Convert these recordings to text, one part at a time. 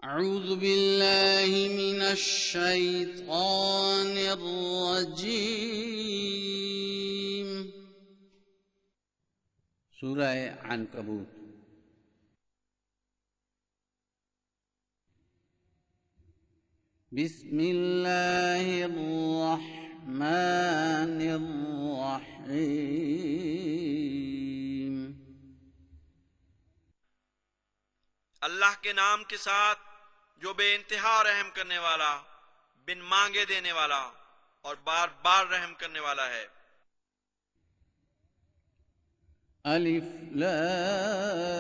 أعوذ بالله من الشيطان الرجيم सूरह अनकबूत। बिस्मिल्लाहिर्रहमानिर्रहीम। अल्लाह के नाम के साथ जो बेइंतहा रहम करने वाला, बिन मांगे देने वाला और बार बार रहम करने वाला है। अलिफ लाम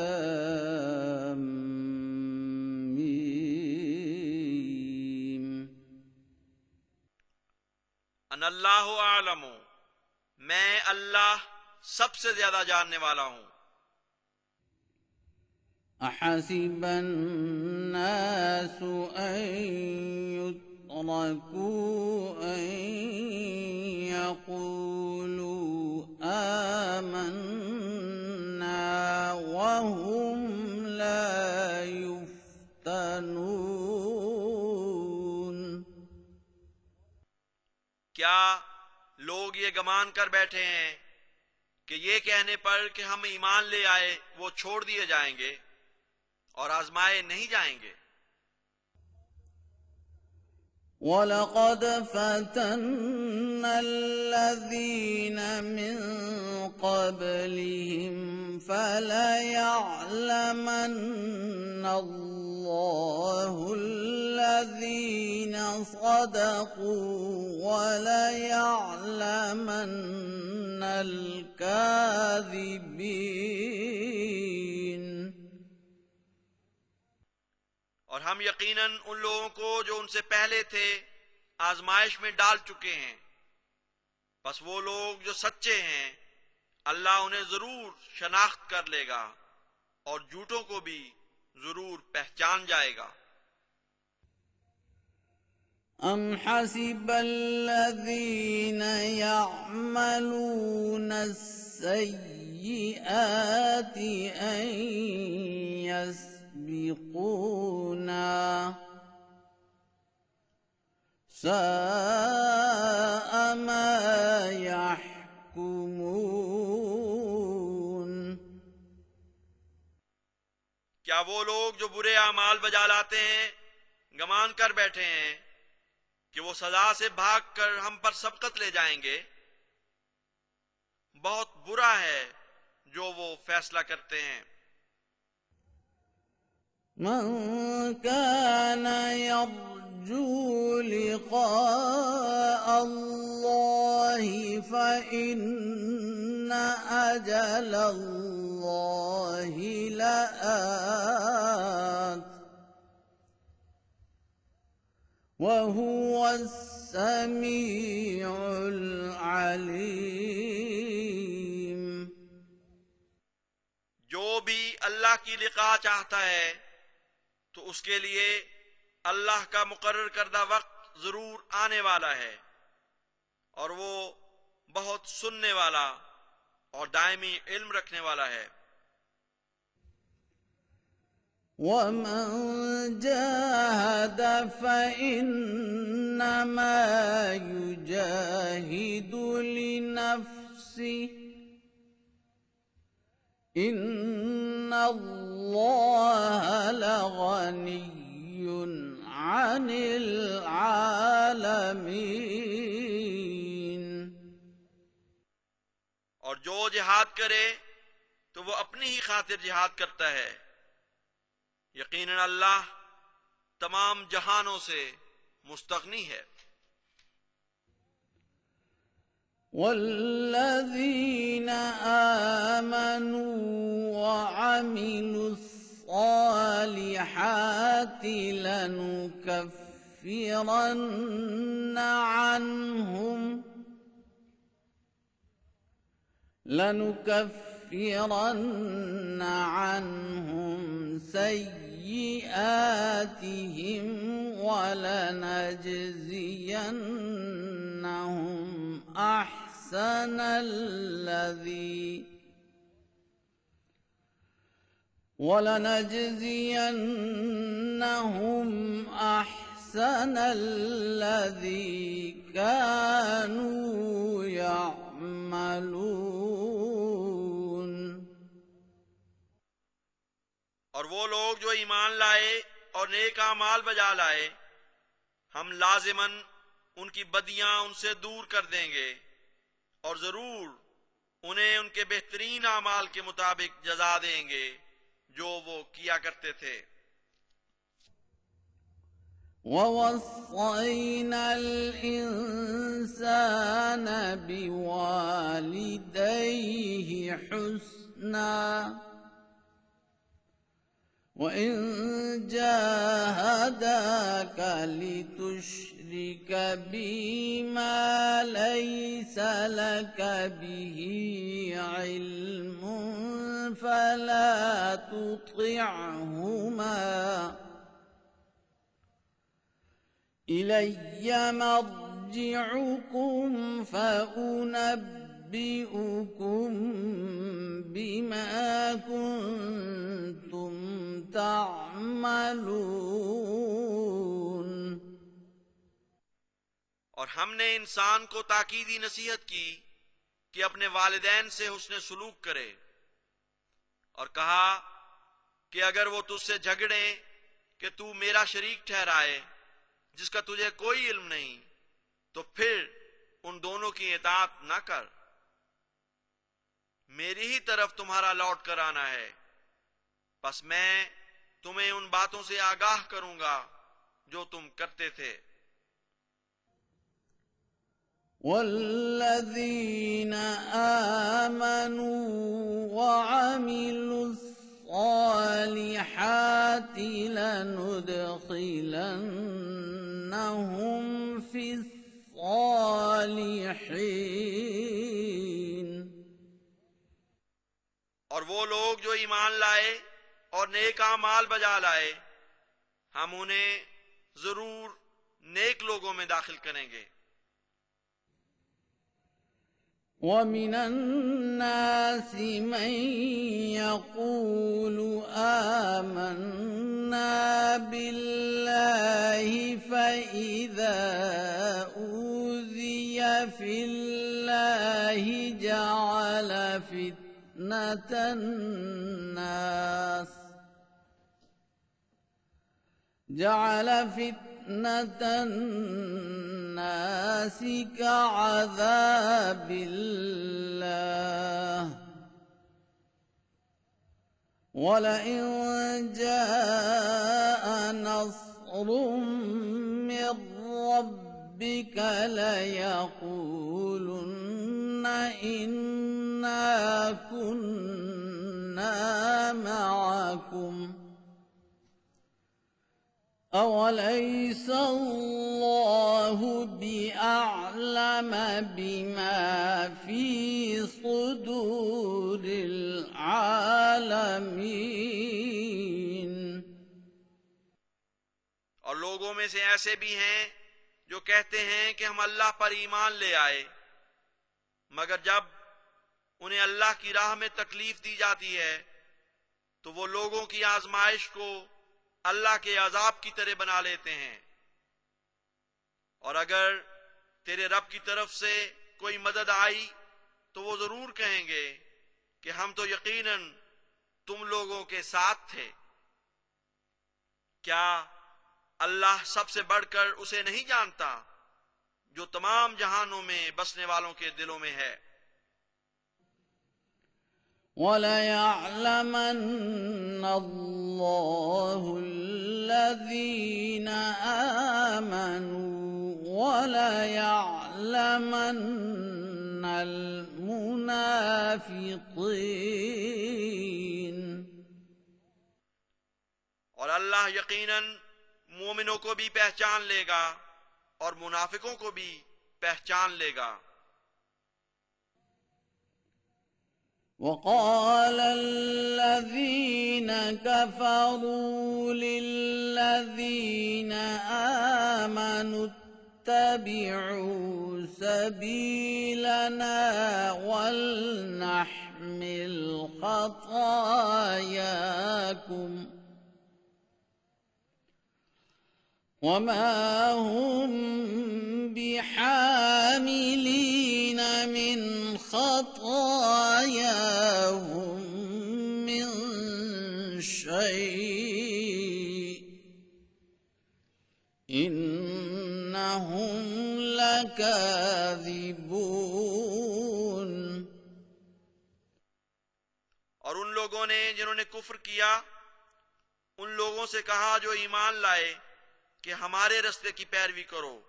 मीम। अनल्लाहु आलमु, मैं अल्लाह सबसे ज्यादा जानने वाला हूं। अहसिबन नासु अन युत्रकू अन यक़ूलू आमन्ना वहुम ला युफ्तनून। क्या लोग ये गमान कर बैठे हैं कि ये कहने पर कि हम ईमान ले आए वो छोड़ दिए जाएंगे और आजमाए नहीं जाएंगे। वलक़द फ़तन्ना अल्लज़ीना मिन क़ब्लिहिम फ़लयअलमन्ना अल्लाहु अल्लज़ीना सदक़ू वलयअलमन्ना अल-काज़िबीन। और हम यकीनन उन लोगों को जो उनसे पहले थे आजमाइश में डाल चुके हैं, बस वो लोग जो सच्चे हैं अल्लाह उन्हें जरूर शनाख्त कर लेगा और झूठों को भी जरूर पहचान जाएगा। अम हसिबल्लज़ीना यअमलूना अस्सय्यिआति अन यस्बिकूना साअ मा यहकुमून। क्या वो लोग जो बुरे अमाल बजा लाते हैं गमान कर बैठे हैं कि वो सजा से भागकर हम पर सबकत ले जाएंगे? बहुत बुरा है जो वो फैसला करते हैं। मन कान यर्जू लिक़ाअ अल्लाहि फ़इन्न अजल अल्लाहि लआत वहुवस समीउल अलीम। जो भी अल्लाह की लिक़ा चाहता है तो उसके लिए अल्लाह का मुकर्रर करदा वक्त जरूर आने वाला है और वो बहुत सुनने वाला और दायमी इल्म रखने वाला है। वमन जाहद फ़इन्नमा युजाहिदु लिनफ्सिहि इन्नल्लाह लग़निय्युन अनिल आलमीन। और जो जिहाद करे तो वो अपनी ही खातिर जिहाद करता है। यकीनन अल्लाह तमाम जहानों से मुस्तगनी है। वल्लज़ीना आमनू वअमिलुस्सालिहाति लनुकफ्फिरन्न عنهم سيئاتهم ولنجزينهم أحسن الذي ولنجزين أحسن الذي كانوا يعملون और वो लोग जो ईमान लाए और नेक आमाल बजा लाए, हम लाजिमन उनकी बदियां उनसे दूर कर देंगे और जरूर उन्हें उनके बेहतरीन आमाल के मुताबिक जजा देंगे जो वो किया करते थे। ووصينا الإنسان بوالديه حسنا وإن جاهداك لتشرك بي ما ليس لك به علم فلا تطعهما إلي مرجعكم فأنبئكم بما كنتم تعملون और हमने इंसान को ताकीदी नसीहत की कि अपने वालिदैन से हुस्न सुलूक करे और कहा कि अगर वो तुझसे झगड़े कि तू मेरा शरीक ठहराए जिसका तुझे कोई इल्म नहीं, तो फिर उन दोनों की इताअत न कर। मेरी ही तरफ तुम्हारा लौट कर आना है, बस मैं तुम्हें उन बातों से आगाह करूंगा जो तुम करते थे। والذين آمنوا وعملوا الصالحات لندخلنهم في الصالحين और वो लोग जो ईमान लाए और नेक आमाल बजा लाए, हम उन्हें जरूर नेक लोगों में दाखिल करेंगे। ومن الناس من يقول آمنا بالله فإذا أوذي في الله جعل فتنة الناس كعذاب الله ولئن جاء نصر من ربك ليقولن إنا كنا معكم أوليس الله بأعلم بما في صدور العالمين और लोगों में से ऐसे भी हैं जो कहते हैं कि हम अल्लाह पर ईमान ले आए, मगर जब उन्हें अल्लाह की राह में तकलीफ दी जाती है तो वो लोगों की आजमाइश को अल्लाह के अजाब की तरह बना लेते हैं। और अगर तेरे रब की तरफ से कोई मदद आई तो वो जरूर कहेंगे कि हम तो यकीनन तुम लोगों के साथ थे। क्या अल्लाह सबसे बढ़कर उसे नहीं जानता जो तमाम जहानों में बसने वालों के दिलों में है। وَلَيَعْلَمَنَّ اللَّهُ الَّذِينَ آمَنُوا وَلَيَعْلَمَنَّ الْمُنَافِقِينَ और अल्लाह यकीनन मोमिनों को भी पहचान लेगा और मुनाफिकों को भी पहचान लेगा। وقال الذين كفروا للذين آمنوا اتبعوا سبيلنا ولنحمل خطاياكم وما هم بحاملين من خطاياهم من شيء إنهم لكاذبون। और उन लोगों ने जिन्होंने कुफ्र किया उन लोगों से कहा जो ईमान लाए कि हमारे रास्ते की पैरवी करो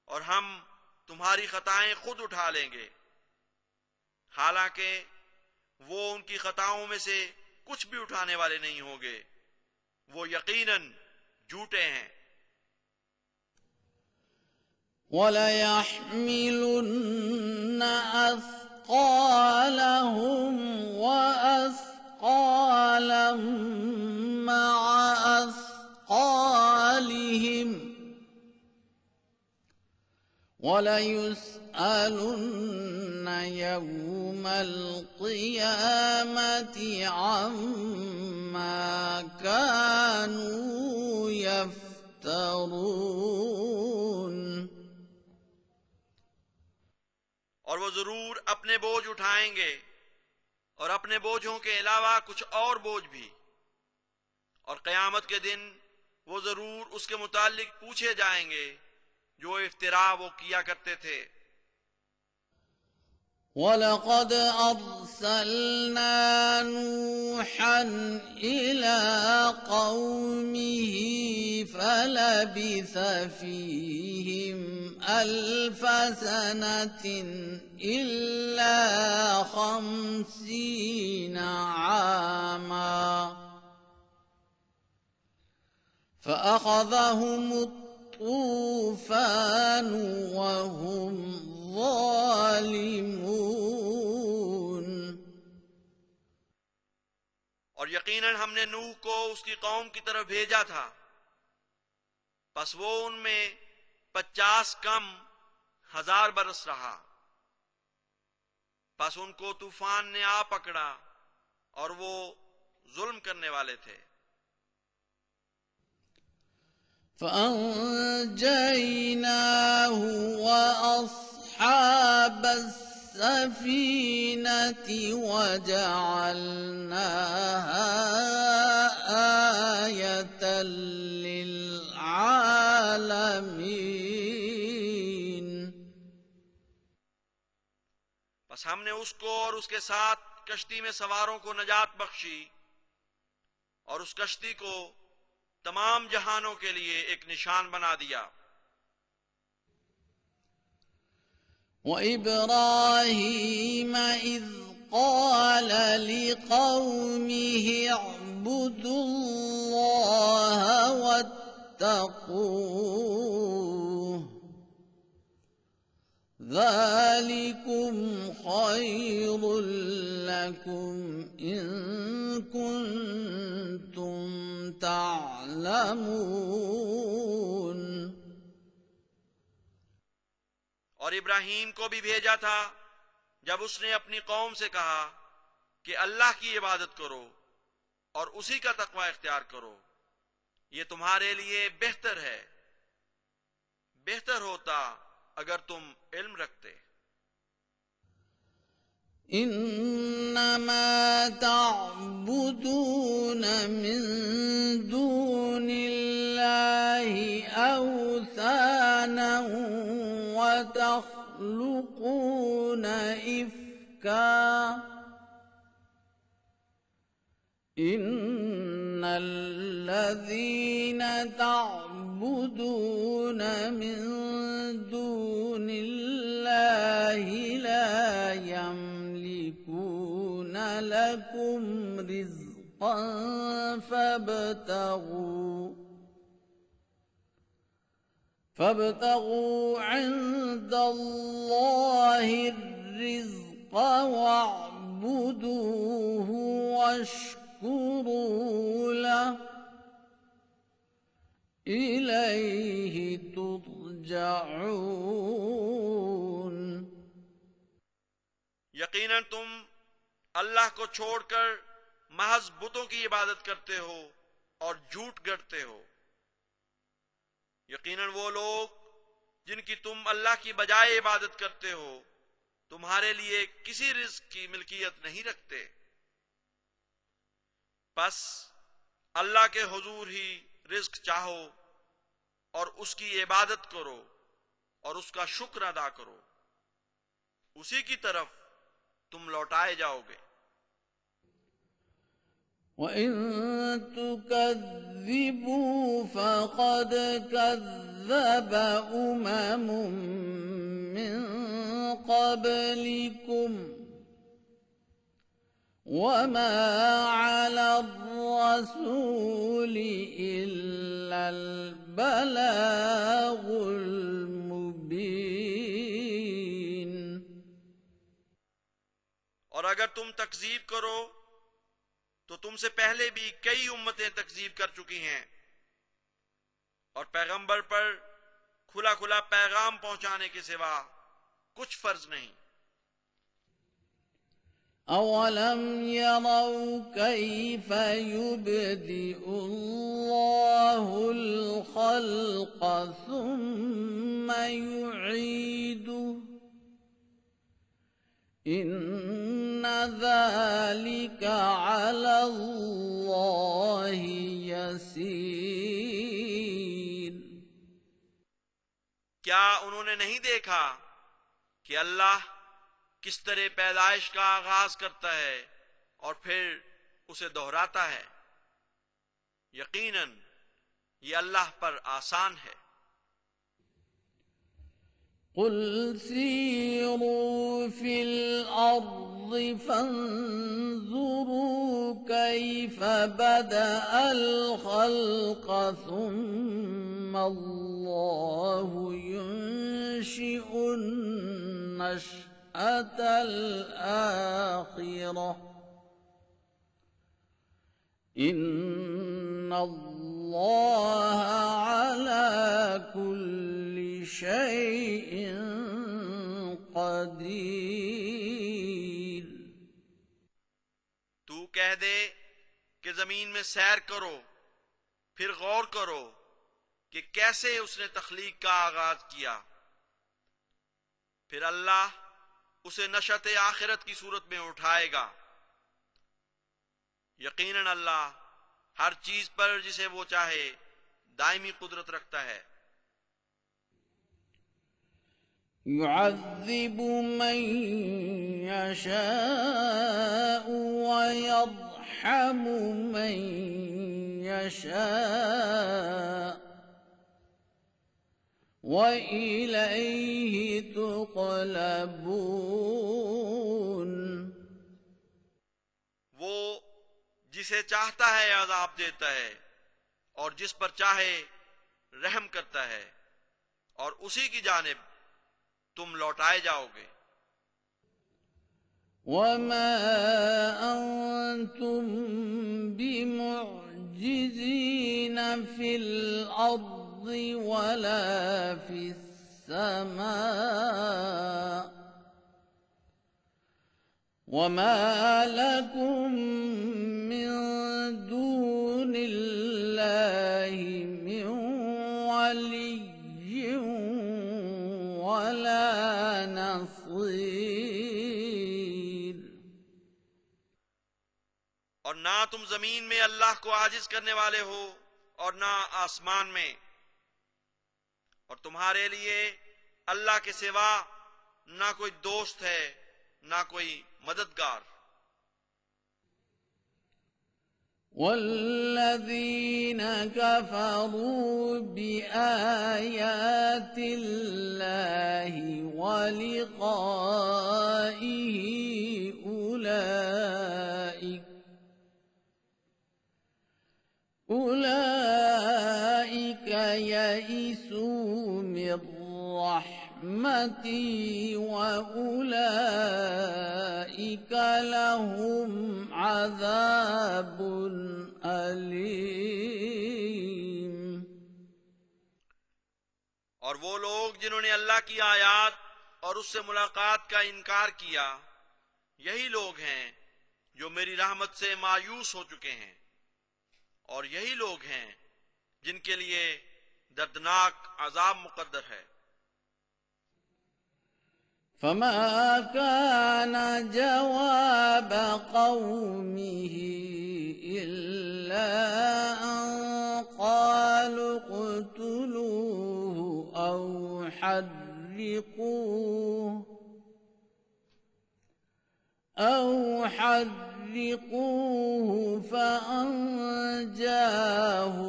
और हम तुम्हारी खताएं खुद उठा लेंगे, हालांकि वो उनकी खताओं में से कुछ भी उठाने वाले नहीं होंगे, वो यकीनन झूठे हैं। وَلَيَحْمِلُنَّ أَثْقَالَهُمْ وَأَثْقَالًا مَّعَ أَثْقَالِهِمْ وَلَيُسْأَلُنَّ يَوْمَ الْقِيَامَةِ عَمَّا كَانُوا يَفْتَرُونَ। और वो जरूर अपने बोझ उठाएंगे और अपने बोझों के अलावा कुछ और बोझ भी, और कयामत के दिन वो जरूर उसके मुतालिक पूछे जाएंगे जो इफ्तिरा वो किया करते थे। وَلَقَدْ أَرْسَلْنَا نُوحًا إِلَىٰ قَوْمِهِ فَلَبِثَ فِيهِمْ أَلْفَ سَنَةٍ إِلَّا 50 عَامًا فَأَخَذَهُمُ الطُّوفَانُ وَهُمْ ظَالِمُونَ। और यकीनन हमने नूह को उसकी कौम की तरफ भेजा था, बस वो उनमें 50 कम 1000 बरस रहा, बस उनको तूफान ने आ पकड़ा और वो जुल्म करने वाले थे। فأنجيناه وأصحاب السفينة وجعلناها آية للعالمين। बस हमने उसको और उसके साथ कश्ती में सवारों को नजात बख्शी और उस कश्ती को तमाम जहानों के लिए एक निशान बना दिया। وإبراهيم إذ قال لقومه اعبدوا الله واتقوه ذلكم خير لكم إن كنتم تعلمون। और इब्राहीम को भी भेजा था जब उसने अपनी कौम से कहा कि अल्लाह की इबादत करो और उसी का तकवा इख्तियार करो, ये तुम्हारे लिए बेहतर है, बेहतर होता अगर तुम इल्म रखते। إنما تعبدون من دون الله أوثانا وتخلقون إفكا إن الذين تعبدون من دون الله لا يملكون لكم رزقا فابتغوا عند الله الرزق واعبدوه واشكروا له إليه ترجعون। यकीनन तुम अल्लाह को छोड़कर महज बुतों की इबादत करते हो और झूठ गढ़ते हो। यकीनन वो लोग जिनकी तुम अल्लाह की बजाय इबादत करते हो तुम्हारे लिए किसी रिज्क की मिल्कियत नहीं रखते, बस अल्लाह के हुजूर ही रिज्क चाहो और उसकी इबादत करो और उसका शुक्र अदा करो, उसी की तरफ तुम लौटाए जाओगे। وإن تكذبوا فقد كذب من قبلكم وما على الرسول إلا البلاغ المبين। और अगर तुम तकजीब करो तो तुमसे पहले भी कई उम्मतें तकजीब कर चुकी हैं और पैगंबर पर खुला खुला पैगाम पहुंचाने के सिवा कुछ फर्ज नहीं। أولم يروا كيف يبدئ الله الخلق ثم يعيده إن ذلك على الله يسير। क्या उन्होंने नहीं देखा कि अल्लाह किस तरह पैदाइश का आगाज करता है और फिर उसे दोहराता है? यकीनन ये अल्लाह पर आसान है। قل سيروا في الأرض فانظروا كيف بدأ الخلق ثم الله ينشئ النشأة الآخرة إن الله على كل شيء قدير। तू कह दे कि जमीन में सैर करो, फिर गौर करो कि कैसे उसने तख्लीक का आगाज किया, फिर अल्लाह उसे नशअत आखिरत की सूरत में उठाएगा। यकीनन अल्लाह हर चीज पर जिसे वो चाहे दायमी कुदरत रखता है। युअज़्ज़िबु मन यशाअ व यर्हमु मन यशाअ व इलैहि तुक़लबून। वो जिसे चाहता है अज़ाब देता है और जिस पर चाहे रहम करता है और उसी की जानिब तुम लौटाए जाओगे। वमा अंतुम बिमुअ्जिज़ीन फिल अर्ज़ि वला फिस समा वमा लकुम मिन दूनिल्लाहि मिन वलिय्यिन वला नसीर। और ना तुम जमीन में अल्लाह को आजिज करने वाले हो और ना आसमान में, और तुम्हारे लिए अल्लाह के सिवा ना कोई दोस्त है ना कोई मददगार। वल्लज़ीन कफ़रू बिआयातिल्लाहि व लिक़ाइहि उलाइक यइसू मिर रहमती व उलाइक लहुम अज़ाबुन अलीम। और वो लोग जिन्होंने अल्लाह की आयात और उससे मुलाकात का इनकार किया, यही लोग हैं जो मेरी रहमत से मायूस हो चुके हैं, और यही लोग हैं जिनके लिए दर्दनाक अजाब मुकद्दर है। فما كان جواب قومه إلا أن قالوا اقتلوه أو حرقوه فأنجاه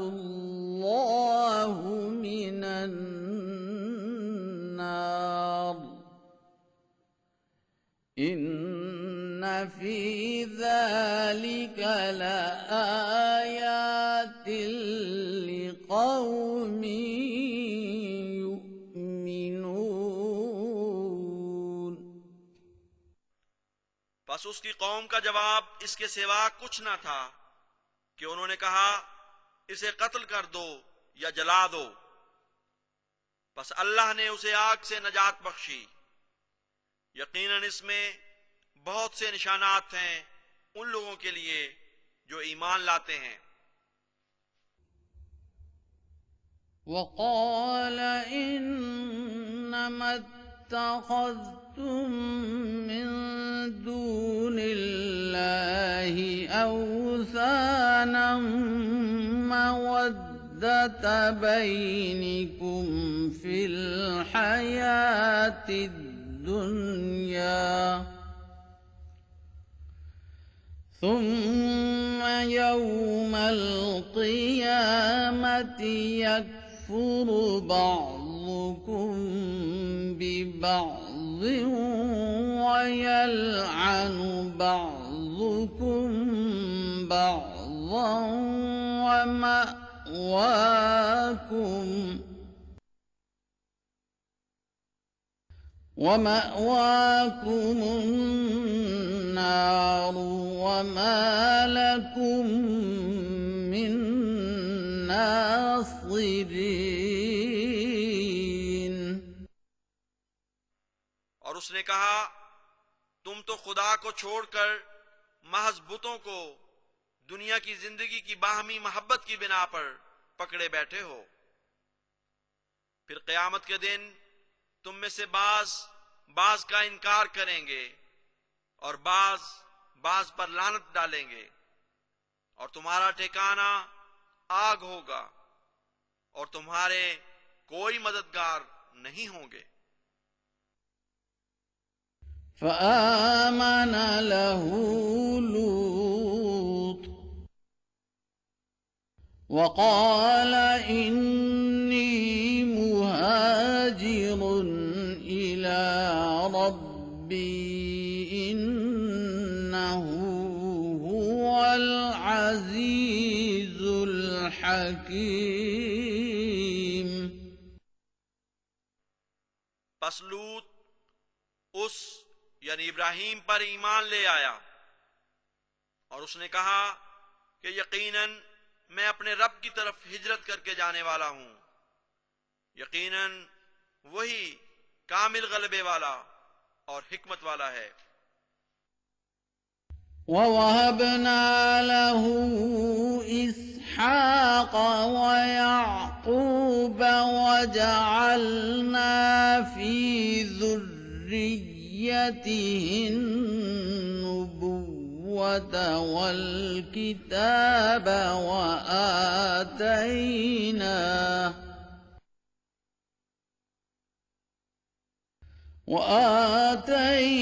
الله من النار إن في ذلك لآيات لقوم يؤمنون। बस उसकी कौम का जवाब इसके सिवा कुछ न था कि उन्होंने कहा इसे कत्ल कर दो या जला दो। बस अल्लाह ने उसे आग से नजात बख्शी। यकीनन इसमें बहुत से निशानात हैं उन लोगों के लिए जो ईमान लाते हैं। वक़ाल इन्नमा इत्तख़ज़्तुम मिन दूनिल्लाहि औसानम मवद्दत बैनिकुम फिल हयातिद दुनिया ثم يوم القيامة يكفر بعضكم ببعض ويلعن بعضكم بعضا ومأواكم النار وما لكم من नासिरीन। और उसने कहा तुम तो खुदा को छोड़कर महज बुतों को दुनिया की जिंदगी की बाहमी मोहब्बत की बिना पर पकड़े बैठे हो। फिर क़यामत के दिन तुम में से बाज का इनकार करेंगे और बाज पर लानत डालेंगे और तुम्हारा ठिकाना आग होगा और तुम्हारे कोई मददगार नहीं होंगे। फ़आमन लहू लूत वक़ाल इन्नी मुहाजिरुन इला रब्बी इन्नहु हुवल अज़ीज़ुल हकीम। बस लूत उस यानी इब्राहिम पर ईमान ले आया और उसने कहा कि यकीनन मैं अपने रब की तरफ हिजरत करके जाने वाला हूं। यकीनन वही कामिल गलबे वाला और हिकमत वाला है। ववहबना लहू इसहाक़ वयअक़ूब वजअलना फी ज़ुर्रिय्यतिहिन नुबुव्वत वल किताब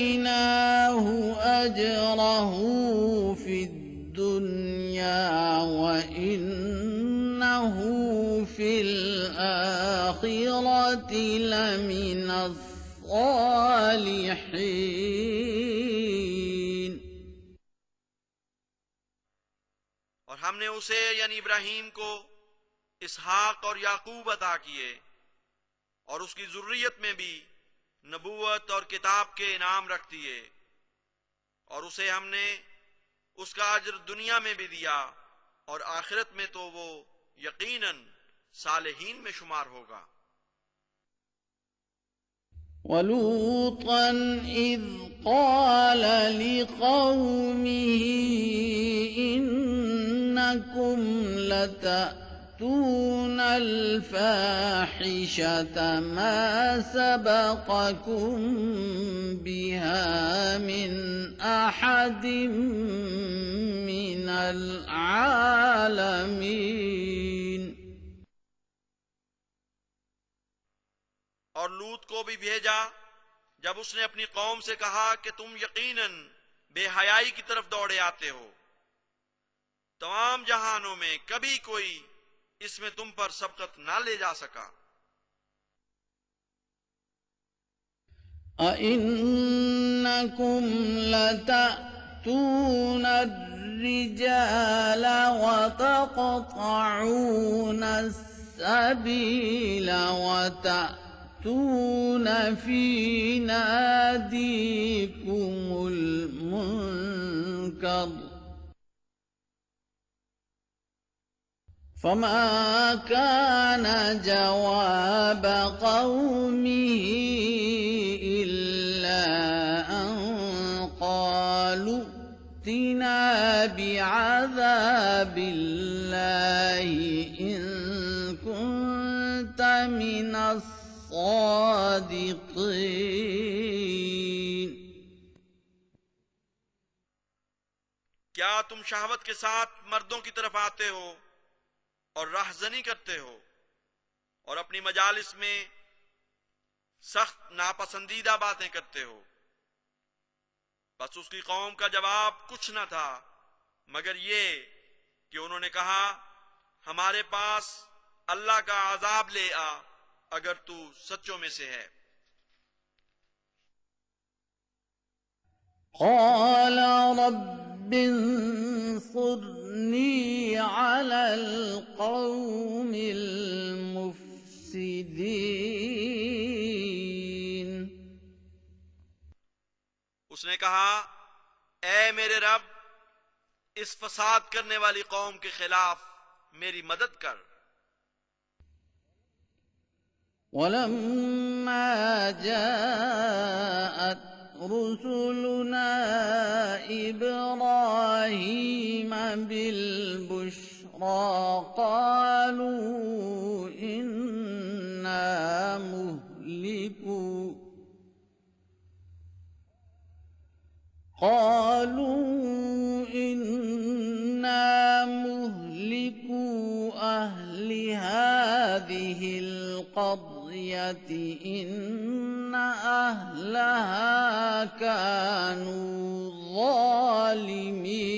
وآتيناه أجره في الدنيا وإنه في الآخرة لمن الصالحين। और हमने उसे यानी इब्राहिम को इसहाक और याकूब अता किए और उसकी जुर्रियत में भी नबूवत और किताब के इनाम रख दिए और उसे हमने उसका अज्र दुनिया में भी दिया और आखिरत में तो वो यकीनन सालेहीन में शुमार होगा। वलूतन इज़ क़ाल लिक़ौमिही इन्नकुम लतअतून تأتون الفاحشة ما سبقكم بها من أحد من العالمين और लूत को भी भेजा जब उसने अपनी कौम से कहा कि तुम यकीनन बेहयाई की तरफ दौड़े आते हो। तमाम जहानों में कभी कोई इसमें तुम पर सबकत ना ले जा सका। أئنكم لتأتون الرجال وتقطعون السبيل وتأتون في ناديكم المنكر فما كان جواب قومه إلا أن قالوا ائتنا بعذاب الله إن كنت من الصادقين क्या तुम शहवत के साथ मर्दों की तरफ आते हो और राहजनी करते हो और अपनी मजालिस में सख्त नापसंदीदा बातें करते हो। बस उसकी कौम का जवाब कुछ न था मगर ये कि उन्होंने कहा हमारे पास अल्लाह का अजाब ले आ अगर तू सच्चों में से है। قال رب انصرني على القوم المفسدين उसने कहा ऐ मेरे रब इस फसाद करने वाली कौम के खिलाफ मेरी मदद कर। ولما جاءت رسلنا إبراهيم بالبشرى قالوا إنا مهلكو أهل هذه القرية إن أهلها كانوا ظالمين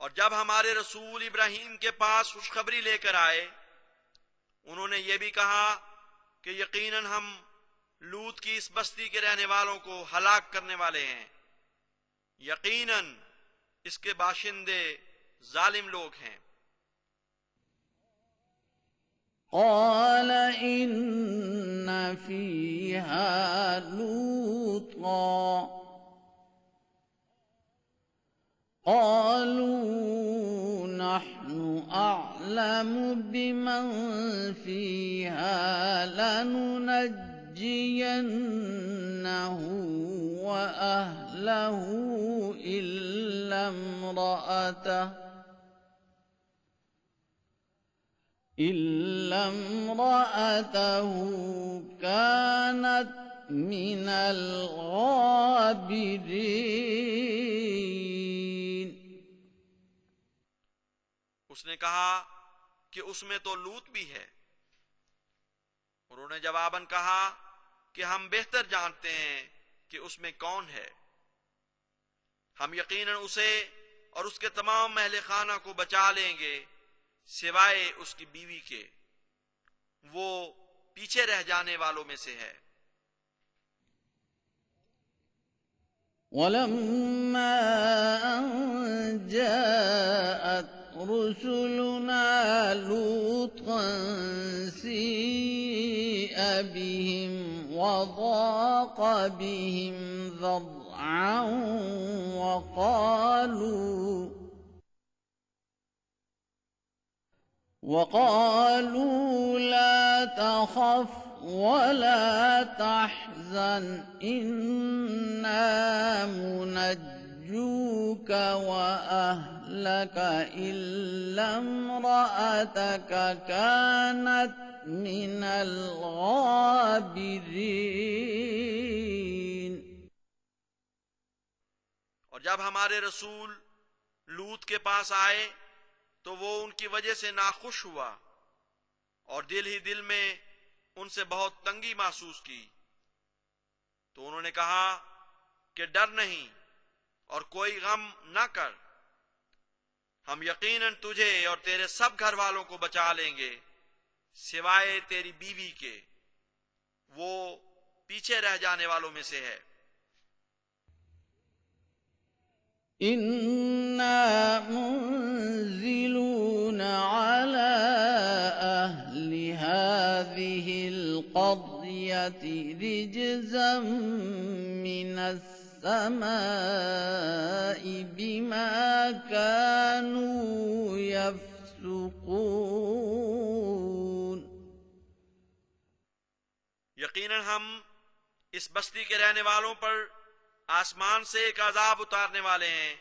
और जब हमारे रसूल इब्राहीम के पास खुशखबरी लेकर आए उन्होंने ये भी कहा कि यकीनन हम लूत की इस बस्ती के रहने वालों को हलाक करने वाले हैं। यकीनन इसके बाशिंदे जालिम लोग हैं। قال إن فيها لوطا قالوا نحن أعلم بمن فيها لننجينه وأهله إلا امرأته كانت من الغابرين उसने कहा कि उसमें तो लूत भी है। उन्होंने जवाबन कहा कि हम बेहतर जानते हैं कि उसमें कौन है। हम यकीनन उसे और उसके तमाम अहले खाना को बचा लेंगे सिवाय उसकी बीवी के, वो पीछे रह जाने वालों में से है। ولما أن جاءت رسلنا لوطا سيء بهم وضاق بهم ذرعا وقالوا لا تخف ولا تحزن إنا منجوك ينجوك وأهلك إلا امرأتك كانت من الغابرين. और जब हमारे रसूल लूत के पास आए तो वो उनकी वजह से नाखुश हुआ और दिल ही दिल में उनसे बहुत तंगी महसूस की। तो उन्होंने कहा कि डर नहीं और कोई गम न कर, हम यकीनन तुझे और तेरे सब घर वालों को बचा लेंगे सिवाय तेरी बीवी के, वो पीछे रह जाने वालों में से है। इन्ना मुंज़िलून अला अहलि हाज़िहिल क़र्यति रिज्ज़म मिनस समाई बिमा कानू यफ़्सुक़ून। यकीनन हम इस बस्ती के रहने वालों पर आसमान से एक अजाब उतारने वाले हैं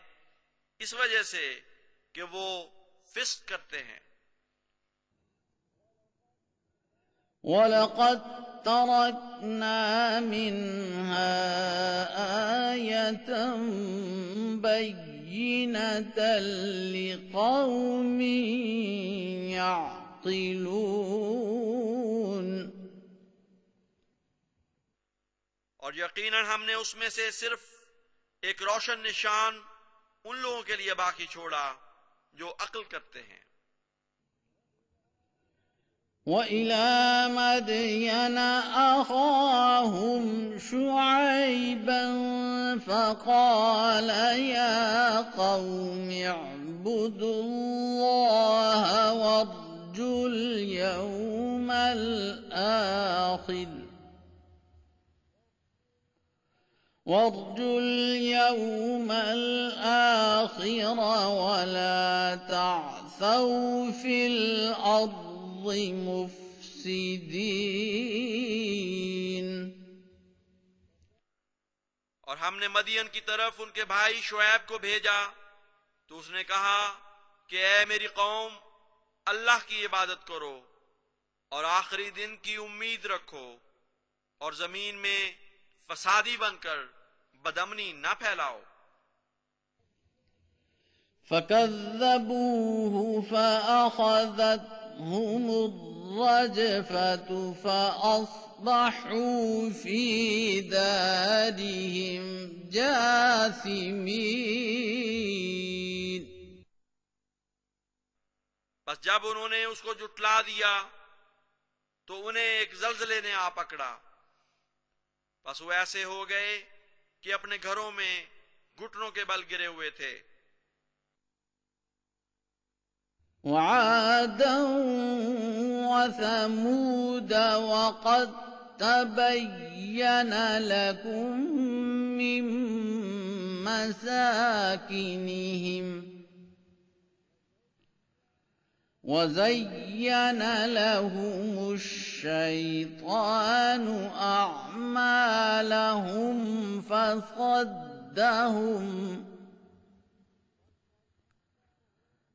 इस वजह से कि वो फिस्क करते हैं। वलक़द तरकना मिन्हा आयतन बय्यिनतन लिक़ौमिन यअक़िलून। और यकीनन हमने उसमें से सिर्फ एक रोशन निशान उन लोगों के लिए बाकी छोड़ा जो अक्ल करते हैं। वइला मदयन अख़ाहुम शुअयबन फ़क़ाल या क़ौमि अअ्बुदुल्लाह वअर्जुल यौमल आख़िर وارجوا اليوم الآخر ولا تعثوا في الأرض مفسدين। और हमने मदियन की तरफ उनके भाई शुएब को भेजा तो उसने कहा कि ऐ मेरी कौम, अल्लाह की इबादत करो और आखिरी दिन की उम्मीद रखो और जमीन में फसादी बनकर बदमनी न फैलाओ। فكذبوه فأخذتهم الرجفة فأصبحوا في دارهم جاثمين। बस जब उन्होंने उसको जुटला दिया तो उन्हें एक जल्जले ने आ पकड़ा, बस वो ऐसे हो गए कि अपने घरों में घुटनों के बल गिरे हुए थे। وعادا وثمود وقد تبين لكم من مساكنهم وزين لهم الشيطان أعمالهم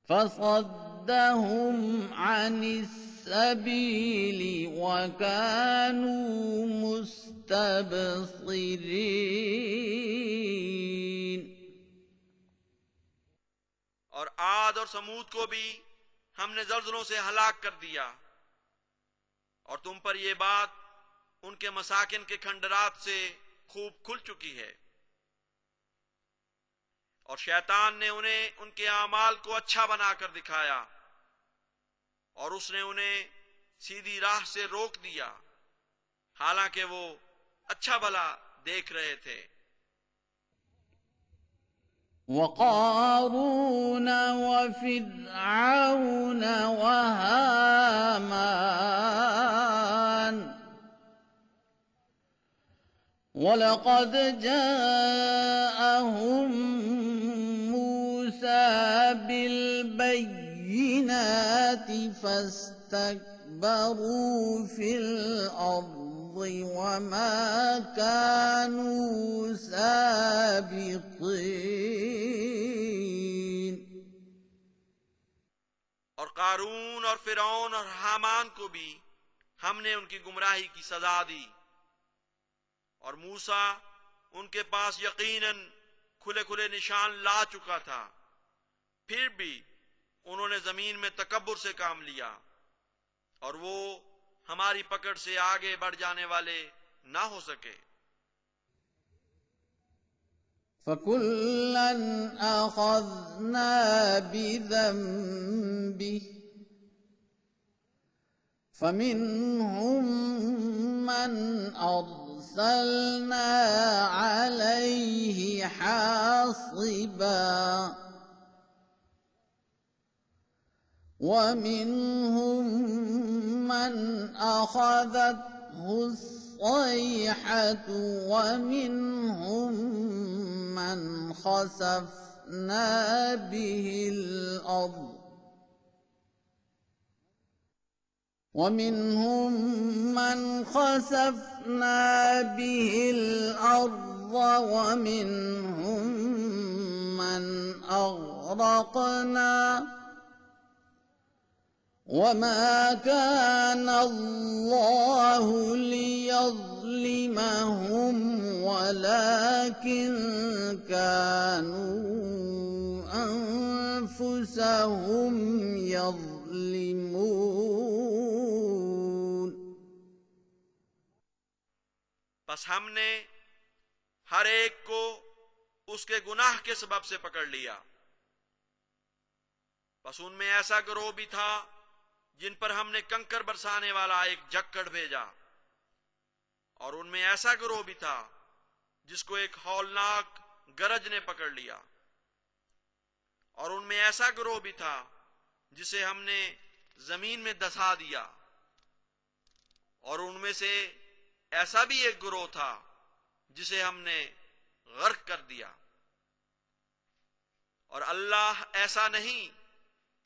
فصدهم عن السبيل وكانوا مستبصرين। और आद और समूद को भी हमने जल्जलों से हलाक कर दिया और तुम पर यह बात उनके मसाकिन के खंडरात से खूब खुल चुकी है। और शैतान ने उन्हें उनके आमाल को अच्छा बनाकर दिखाया और उसने उन्हें सीधी राह से रोक दिया, हालांकि वो अच्छा भला देख रहे थे। وقارون وفرعون وهامان ولقد جاءهم موسى بالبينات فاستكبروا في الأرض وما كانوا سابقين और कारून और फिरौन और हामान को भी हमने उनकी गुमराही की सजा दी, और मूसा उनके पास यकीनन खुले खुले निशान ला चुका था, फिर भी उन्होंने जमीन में तकब्बुर से काम लिया, और वो हमारी पकड़ से आगे बढ़ जाने वाले ना हो सके। فكلا أخذنا بذنبه فمنهم من أرسلنا عليه حاصبا ومنهم من أخذته الصيحة ومنهم من خسفنا به الأرض ومنهم من خسفنا به الأرض ومنهم من أغرقنا وما كان الله ليظلمهم ولكن كانوا أنفسهم يظلمون बस हमने हर एक को उसके गुनाह के सबब से पकड़ लिया। बस उनमें ऐसा गिरोह भी था जिन पर हमने कंकर बरसाने वाला एक जक्कड़ भेजा, और उनमें ऐसा गिरोह भी था जिसको एक हौलनाक गरज ने पकड़ लिया, और उनमें ऐसा गिरोह भी था जिसे हमने जमीन में दसा दिया, और उनमें से ऐसा भी एक गिरोह था जिसे हमने गर्क कर दिया। और अल्लाह ऐसा नहीं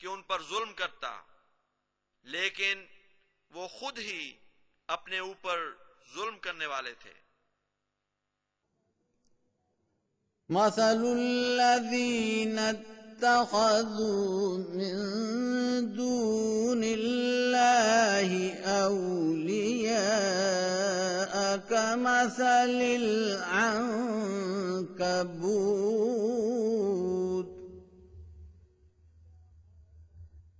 कि उन पर जुल्म करता, लेकिन वो खुद ही अपने ऊपर जुल्म करने वाले थे। مثل الذين اتخذوا من دون الله أولياء كمثل العنكبوت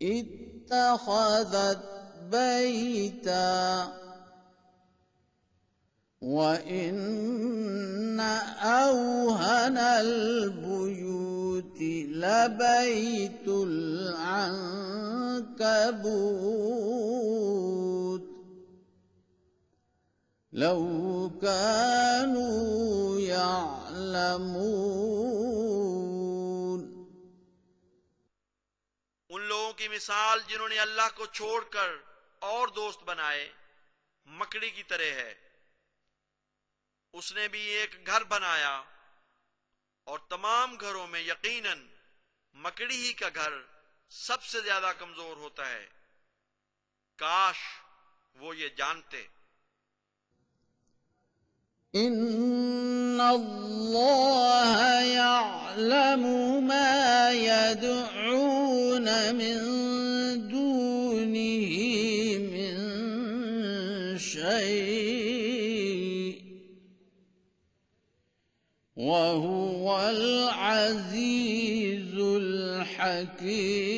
اتخذت بيتا وإن أوهن البيوت لبيت العنكبوت لو كانوا يعلمون उन लोगों की मिसाल जिन्होंने अल्लाह को छोड़कर और दोस्त बनाए मकड़ी की तरह है। उसने भी एक घर बनाया, और तमाम घरों में यकीनन मकड़ी ही का घर सबसे ज्यादा कमजोर होता है। काश वो ये जानते। إن الله يعلم ما يدعون من دونه من شيء وهو العزيز الحكيم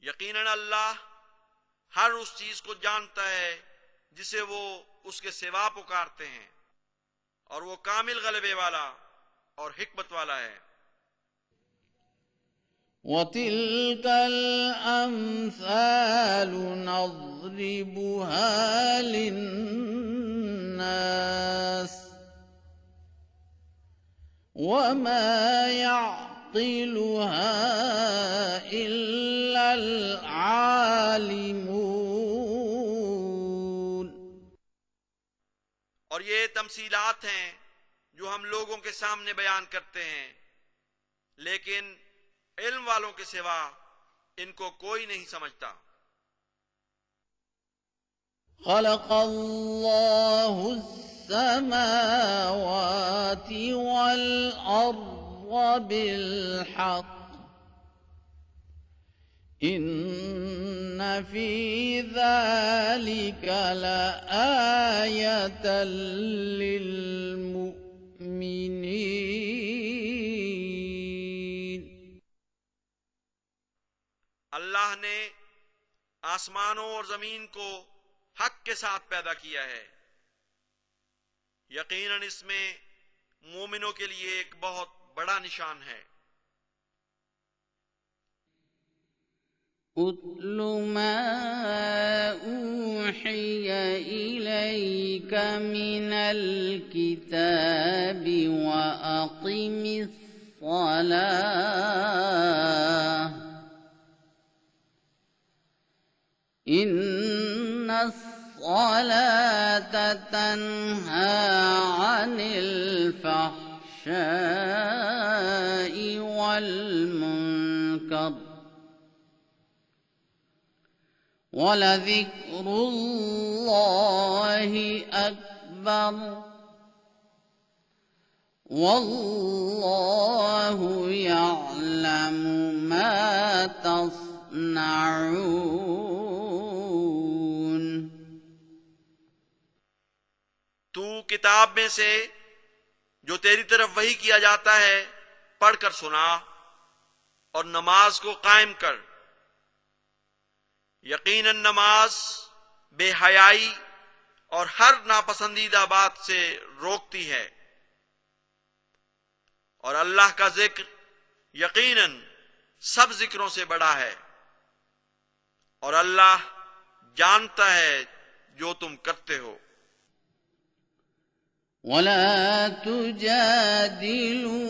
यकीनन अल्लाह हर उस चीज को जानता है जिसे वो उसके सिवा पुकारते हैं, और वो कामिल गलबे वाला और हिकमत वाला है। وتلك الأمثال نضربها للناس وما يعقلها إلا العالمون और ये तमसीलात हैं जो हम लोगों के सामने बयान करते हैं, लेकिन इल्म वालों के सिवा इनको कोई नहीं समझता। خلق الله السماوات والأرض بالحق إن في ذلك لآية للمؤمنين अल्लाह ने आसमानों और जमीन को हक के साथ पैदा किया है। यकीनन इसमें मोमिनों के लिए एक बहुत बड़ा निशान है। उतल मा ऊहिय इलैक मिनल किताबि व अक़िमिस सलाह इन्नस सलात तन्हा अनिल फ़हशाइ वल मुनकर वलज़िक्रुल्लाहि अकबर वल्लाहु यअलमु मा तस्नऊन। तू किताब में से जो तेरी तरफ वही किया जाता है पढ़कर सुना और नमाज को कायम कर। यकीनन नमाज बेहयाई और हर नापसंदीदा बात से रोकती है और अल्लाह का जिक्र यकीनन सब जिक्रों से बड़ा है और अल्लाह जानता है जो तुम करते हो। वला तुजादिलू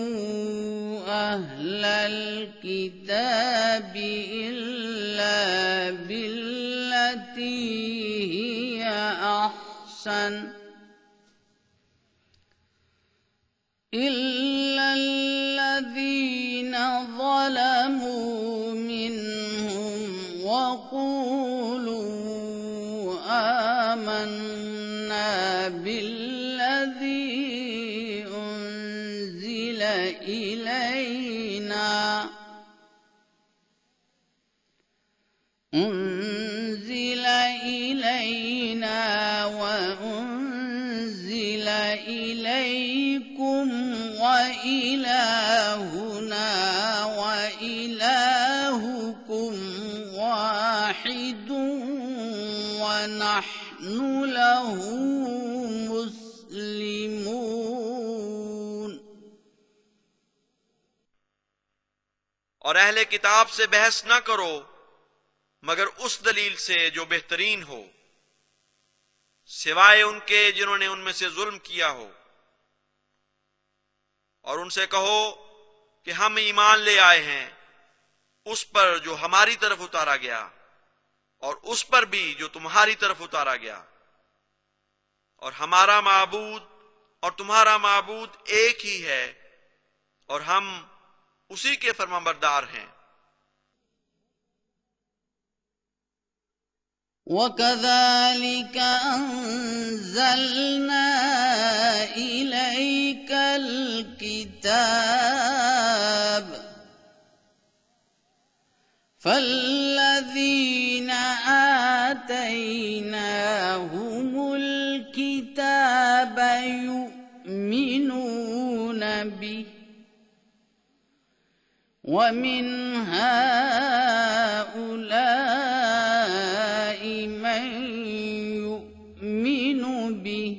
अहलल किताबि इल्ला बिल्लती हिया अहसन इल्लल्लज़ीना ज़लमू मिनहुम वक़ूलू आमन्ना बिल्लज़ी उन्ज़िल इलैना व उन्ज़िल इलैकुम व इलाहुना व इलाहुकुम वाहिदुन व नहनु लहू मुस्लिमून। और अहले किताब से बहस न करो मगर उस दलील से जो बेहतरीन हो, सिवाय उनके जिन्होंने उनमें से जुल्म किया हो। और उनसे कहो कि हम ईमान ले आए हैं उस पर जो हमारी तरफ उतारा गया और उस पर भी जो तुम्हारी तरफ उतारा गया, और हमारा माबूद और तुम्हारा माबूद एक ही है और हम उसी के फरमाबरदार हैं। वकज़ालिक अंज़लना इलैकल किताब फल्लज़ीना आतैनाहुमुल किताब युमिनून बिहि वमिन हाउलाइ मन युमिनु बिहि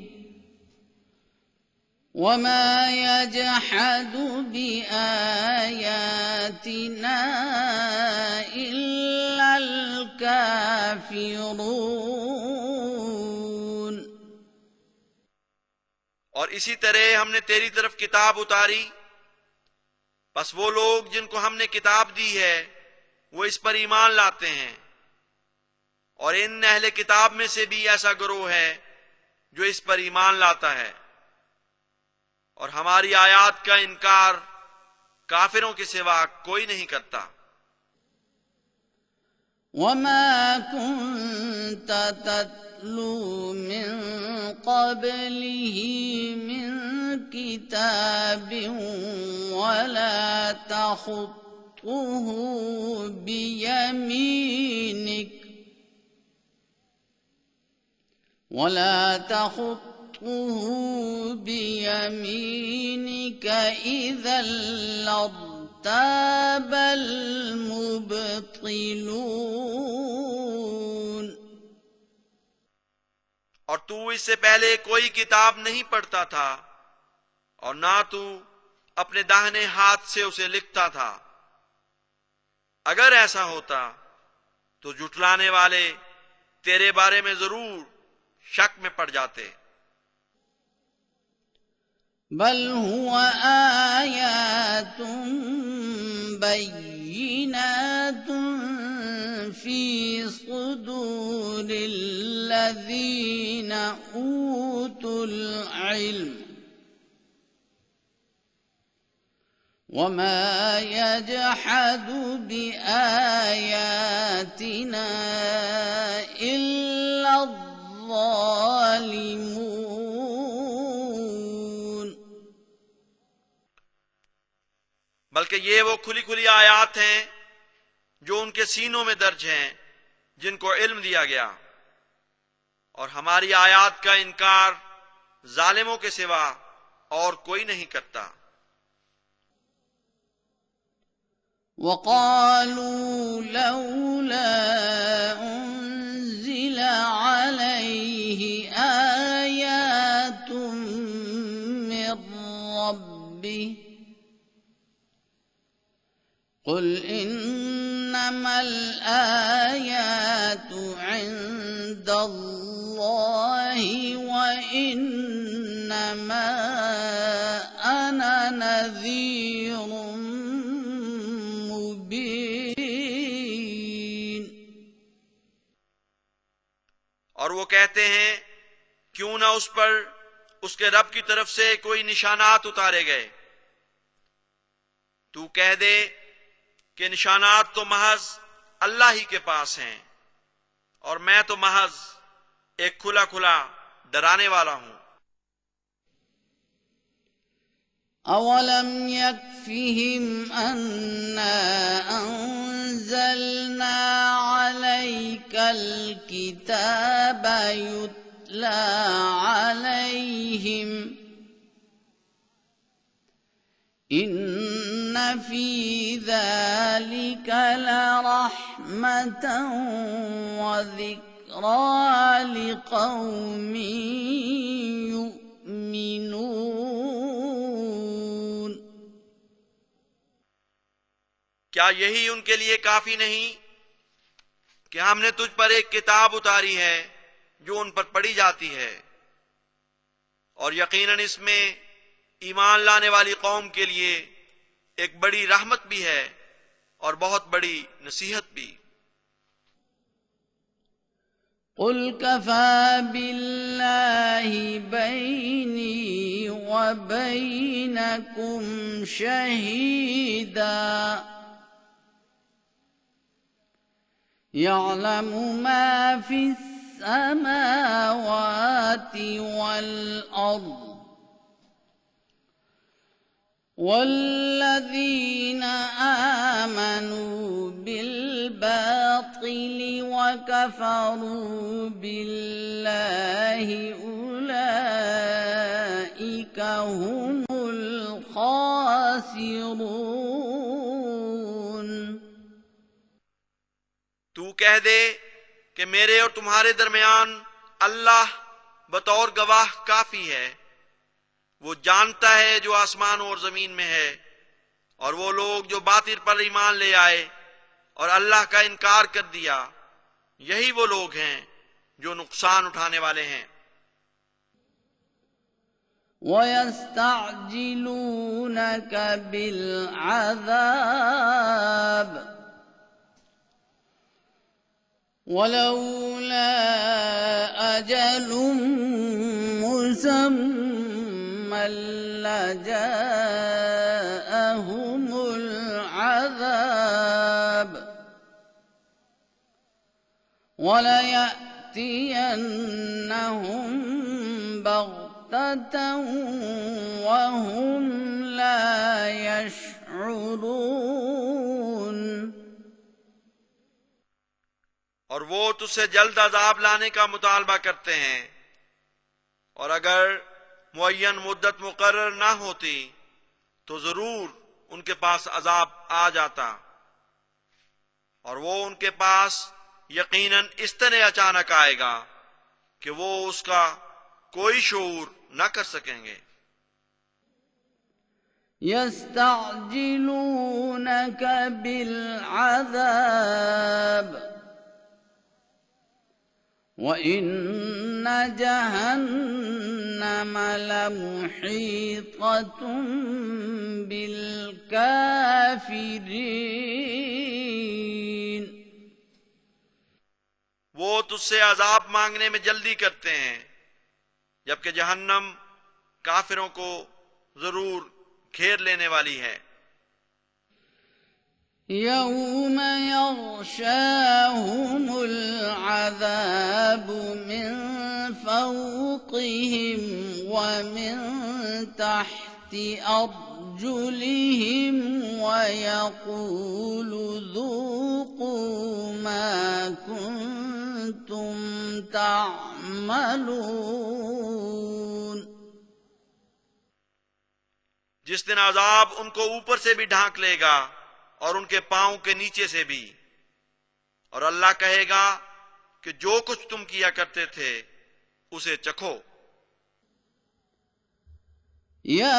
वमा यजहदु बिआयातिना इल्लल काफिरून। और इसी तरह हमने तेरी तरफ किताब उतारी, बस वो लोग जिनको हमने किताब दी है वो इस पर ईमान लाते हैं। और इन अहले किताब में से भी ऐसा गिरोह है जो इस पर ईमान लाता है और हमारी आयात का इनकार काफिरों के सिवा कोई नहीं करता। وما كنت تتلو من قبله من كتاب ولا تخطه بيمينك إذا لارتاب المبطلون और तू इससे पहले कोई किताब नहीं पढ़ता था और ना तू अपने दाहिने हाथ से उसे लिखता था। अगर ऐसा होता तो जुटलाने वाले तेरे बारे में जरूर शक में पड़ जाते। बल हुआ आयातुम बय्यिनातुम फी सुदूरिल लज़ीना ऊतुल इल्म वमा यजहदु बिआयातिना इल्ला ज़ालिमून। बल्कि ये वो खुली खुली आयात हैं जो उनके सीनों में दर्ज हैं, जिनको इल्म दिया गया, और हमारी आयात का इनकार जालिमों के सिवा और कोई नहीं करता। वक़ालू लौला उन्ज़िल अलैहि आयातुम मिर रब्बिह क़ुल इन्नमल आयातु इन्दल्लाहि व इन्नमा अना नज़ीरुम मुबीन। और वो कहते हैं क्यों ना उस पर उसके रब की तरफ से कोई निशानात उतारे गए। तू कह दे कि निशानात तो महज अल्लाह ही के पास हैं और मैं तो महज एक खुला खुला डराने वाला हूं। अवलम यक्फिहिम अन्ना अंज़लना अलैकल किताबा युत्ला अलैहिम इन्न फी ज़ालिका लरहमतन व ज़िक्रा लिक़ौमिन युमिनून। क्या यही उनके लिए काफी नहीं कि हमने तुझ पर एक किताब उतारी है जो उन पर पढ़ी जाती है, और यकीनन इसमें ईमान लाने वाली कौम के लिए एक बड़ी रहमत भी है और बहुत बड़ी नसीहत भी। क़ुल कफ़ा बिल्लाहि बैनी व बैनकुम शहीदा यअलमु मा फ़िस समावाति वल अर्ज़ वल्लज़ीन आमनू बिलबातिल वकफ़रू बिल्लाहि उलाइका हुमुल खासिरून। तू कह दे कि मेरे और तुम्हारे दरमियान अल्लाह बतौर गवाह काफी है। वो जानता है जो आसमान और जमीन में है, और वो लोग जो बातिल पर ईमान ले आए और अल्लाह का इनकार कर दिया, यही वो लोग हैं जो नुकसान उठाने वाले हैं। वयस्तअजिलूनक बिलअज़ाब वलौला अजलुम मुसम्मा लजाअहुमुल अज़ाब وَلَيَأْتِيَنَّهُم بَغْتَةً وَهُمْ لَا يَشْعُرُونَ। और वो तुझसे जल्द अजाब लाने का मुतालबा करते हैं, और अगर मुअय्यन मुद्दत मुकर्रर ना होती तो जरूर उनके पास अजाब आ जाता, और वो उनके पास यकीनन इस तरह अचानक आएगा कि वो उसका कोई शऊर न कर सकेंगे। يستعجلونك بالعذاب وإن جهنم لمحيطة بالكافرين। वो तुझसे अजाब मांगने में जल्दी करते हैं, जबकि जहन्नम काफिरों को जरूर घेर लेने वाली है। يوم يغشاهم العذاب من فوقهم ومن تحت أرجلهم ويقول ذوقوا ما كنتم تعملون। जिस दिन अजाब उनको ऊपर से भी ढांक लेगा और उनके पांव के नीचे से भी, और अल्लाह कहेगा कि जो कुछ तुम किया करते थे उसे चखो। या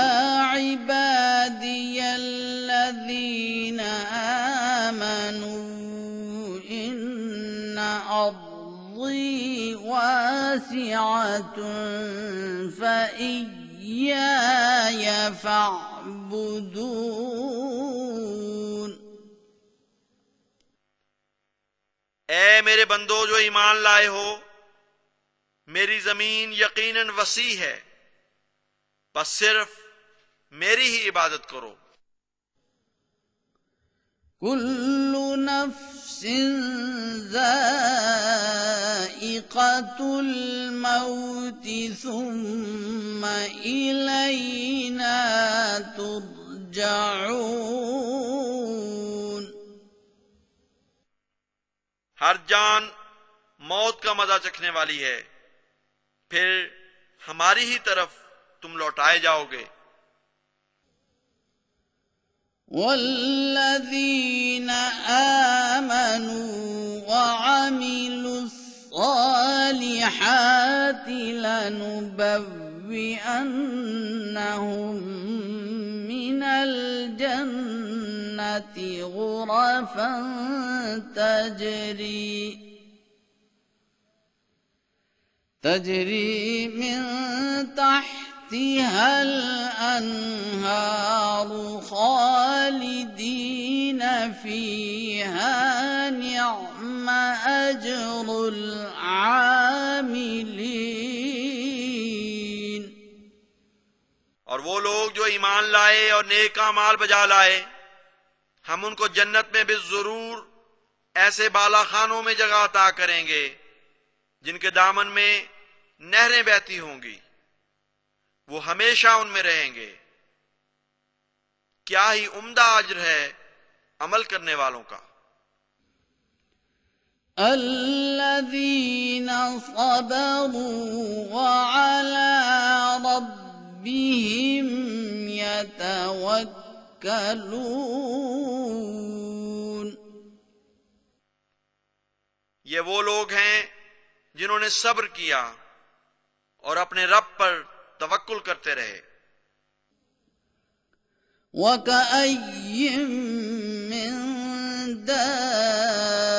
इबादिय अल्लज़ीन आमनू इन्न अर्ज़ी वासिअतुन फ़इय्याय फ़अबुदून। ऐ मेरे बंदो जो ईमान लाए हो, मेरी जमीन यकीनन वसी है, बस सिर्फ मेरी ही इबादत करो। कुल्लु नफ्सिन ज़ाइक़तुल मौति सुम्मा इलैना तुरजऊन। हर जान मौत का मजा चखने वाली है, फिर हमारी ही तरफ तुम लौटाए जाओगे। वल्लज़ीन आमनू वअमिलुस्सालिहाति लनुबव्विअन्नहुम मिनल जन्नति गुरफन तजरी मिन तहतिहा الأنهار خالدين فيها نعم أجر العاملين। और वो लोग जो ईमान लाए और नेक अमाल बजा लाए, हम उनको जन्नत में भी जरूर ऐसे बाला खानों में जगह अता करेंगे जिनके दामन में नहरें बहती होंगी, वो हमेशा उनमें रहेंगे। क्या ही उम्दा अज्र है अमल करने वालों का। الذين صبروا وعلى ربهم يتوكلون। ये वो लोग हैं जिन्होंने सब्र किया और अपने रब पर तवक्कुल करते रहे। वकअय्यिम मिन दाब्बतिन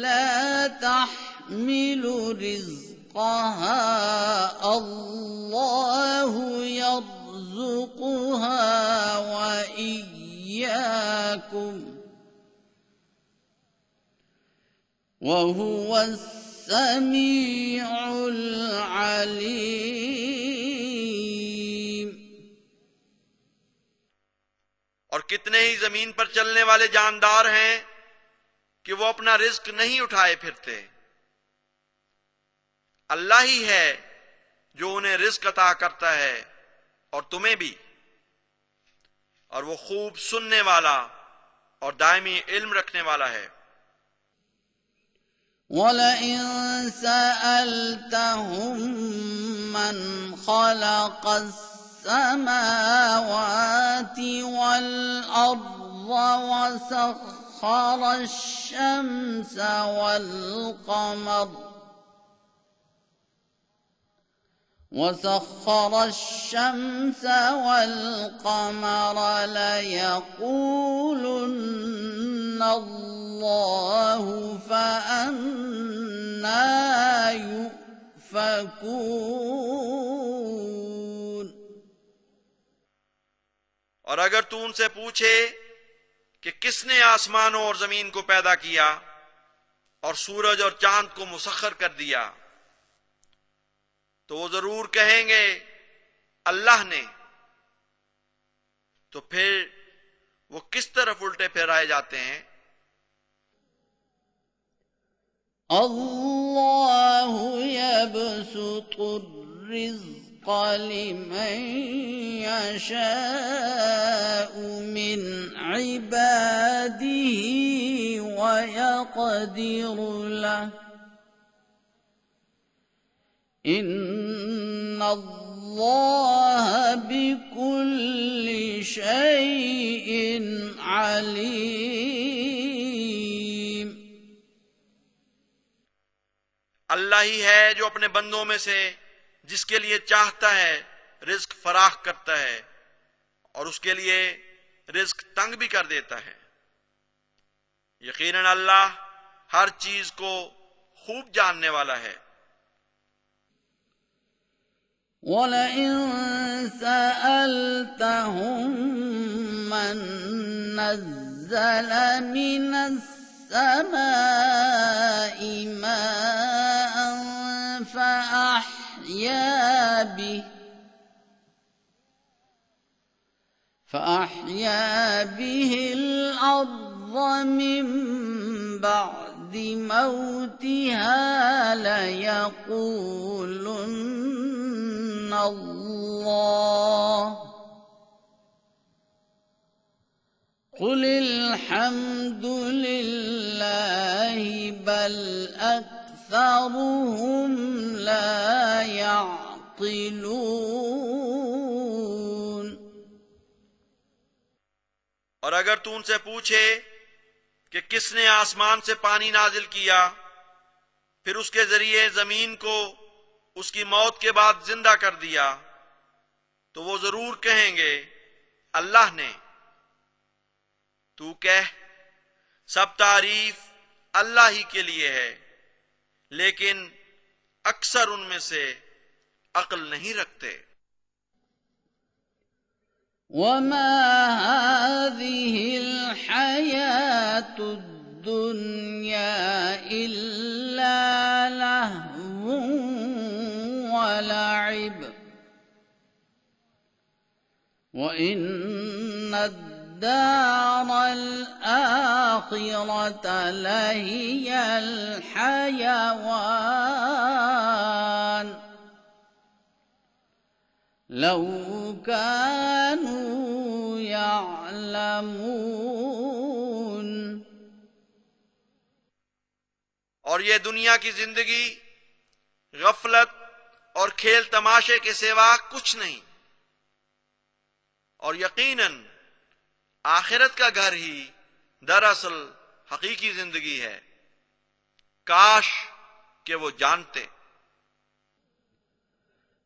ला तहमिलु रिज़्क़हा अल्लाहु यर्ज़ुक़ुहा व इय्याकुम व हुवस समीउल अलीम। और कितने ही जमीन पर चलने वाले जानदार हैं कि वो अपना रिज्क नहीं उठाए फिरते। अल्लाह ही है जो उन्हें रिज्क अता करता है और तुम्हें भी, और वो खूब सुनने वाला और दायमी इल्म रखने वाला है। वलइन सअल्तहुम मन खलक़स समावाति वल अर्ज़ वसख़्ख़रश शम्स वल क़मर लयक़ूलुन्न अल्लाह फअन्ना युफ़कून। और अगर तू उनसे पूछे कि किसने आसमानों और जमीन को पैदा किया और सूरज और चांद को मुसख्खर कर दिया, तो वो जरूर कहेंगे अल्लाह ने। तो फिर वो किस तरफ उल्टे फिराए जाते हैं? अल्लाहु यबसुतुर रिज़्क़ लिमन यशाअु मिन इबादिही व यक़दिरु लहु इन्नल्लाह बिकुल्लि शैइन अलीम। अल्लाह ही है जो अपने बंदों में से जिसके लिए चाहता है रिज्क फराख करता है और उसके लिए रिज्क तंग भी कर देता है। यकीनन अल्लाह हर चीज को खूब जानने वाला है। वलइन सअल्तहुम मन नज़्ज़ल मिनस समाइ माअन فأحيا به الأرض من بعد موتها ليقولن الله قل الحمد لله بل أكثرهم لا يعقلون। और अगर तू उनसे पूछे कि किसने आसमान से पानी नाजिल किया फिर उसके जरिए जमीन को उसकी मौत के बाद जिंदा कर दिया, तो वो जरूर कहेंगे अल्लाह ने। तू कह सब तारीफ अल्लाह ही के लिए है, लेकिन अक्सर उनमें से अक्ल नहीं रखते। वमा हाज़िहिल हयातुद्दुन्या इल्ला लहवुन व लइब व इन्नद-दारल आखिरता लहियल हयवान लौ कानू यअलमून। और ये दुनिया की जिंदगी गफलत और खेल तमाशे के सिवा कुछ नहीं, और यकीनन आखिरत का घर ही दरअसल हकीकी जिंदगी है। काश कि वो जानते।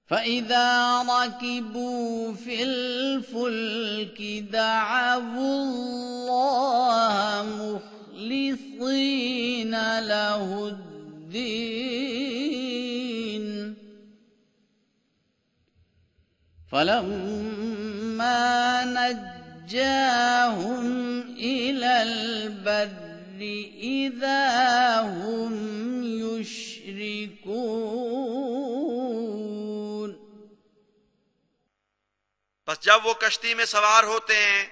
فإذا ركبوا في الفلك دعوا الله مخلصين له الدين فلما نجاهم إلى البر إذا هم يشركون। बस जब वो कश्ती में सवार होते हैं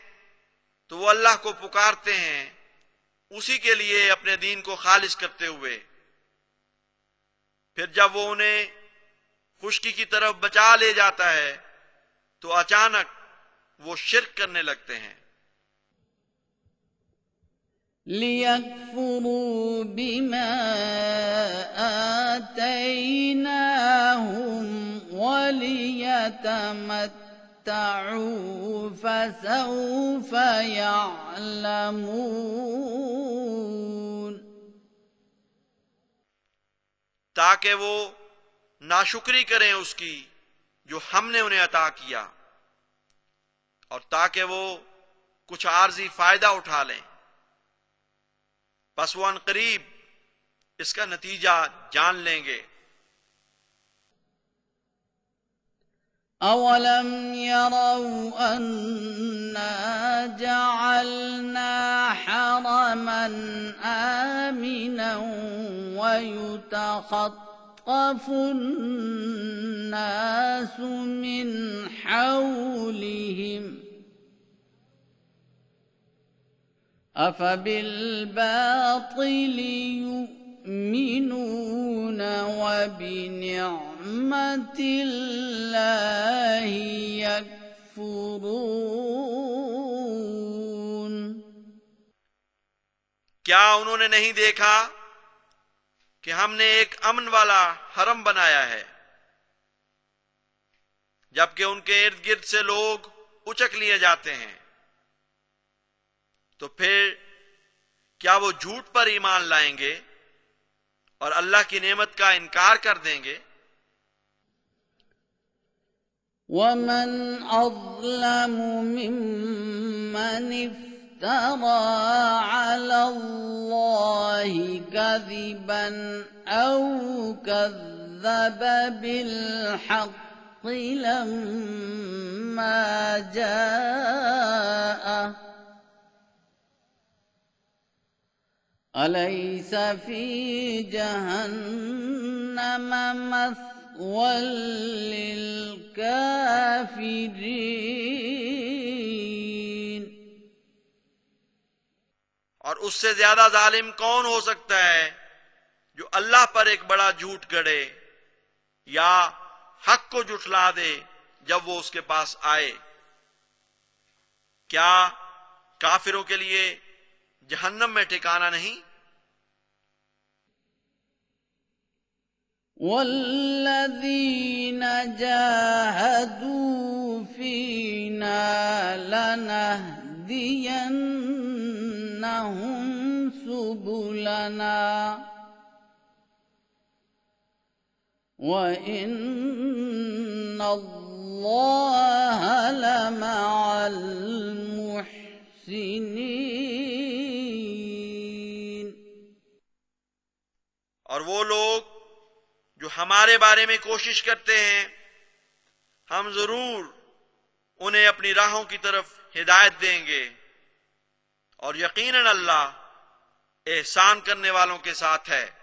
तो वो अल्लाह को पुकारते हैं, उसी के लिए अपने दीन को खालिस करते हुए। फिर जब वो उन्हें खुश्की की तरफ बचा ले जाता है तो अचानक वो शिर्क करने लगते हैं। लियकफुरू बिमा आतैनाहुम वलियतमत्तऊ फसौफ यअलमून, ताकि वो नाशुक्री करें उसकी जो हमने उन्हें अता किया, और ताकि वो कुछ आर्जी फायदा उठा लें। बस वो अनकरीब इसका नतीजा जान लेंगे। अवलम यरौ अन्ना जअलना हरमन आमिनन वयुतखत्तफु अन्नासु मिन हौलिहिम अफबिल्बातिलि युमिनून वबिनिअमतिल्लाहि यकफुरून। क्या उन्होंने नहीं देखा कि हमने एक अमन वाला हरम बनाया है, जबकि उनके इर्द गिर्द से लोग उचक लिए जाते हैं, तो फिर क्या वो झूठ पर ईमान लाएंगे और अल्लाह की नेमत का इनकार कर देंगे? वमन अज़लमु मिम्मन इफ्तरा अलल्लाहि कज़िबन औ कज़्ज़ब बिलहक़्क़ि लम्मा जाअह अलैस फी जहन्नम मस्वल लिलकाफिरीन। और उससे ज्यादा जालिम कौन हो सकता है जो अल्लाह पर एक बड़ा झूठ गढ़े या हक को जुठला दे जब वो उसके पास आए। क्या काफिरों के लिए जहन्नम में ठिकाना नहीं? वल्लज़ीन जाहदू फीना लनहदियन्नहुम सुबुलना व इन्नल्लाह लमअल मुहसिनीन। और वो लोग जो हमारे बारे में कोशिश करते हैं, हम जरूर उन्हें अपनी राहों की तरफ हिदायत देंगे, और यकीनन अल्लाह एहसान करने वालों के साथ है।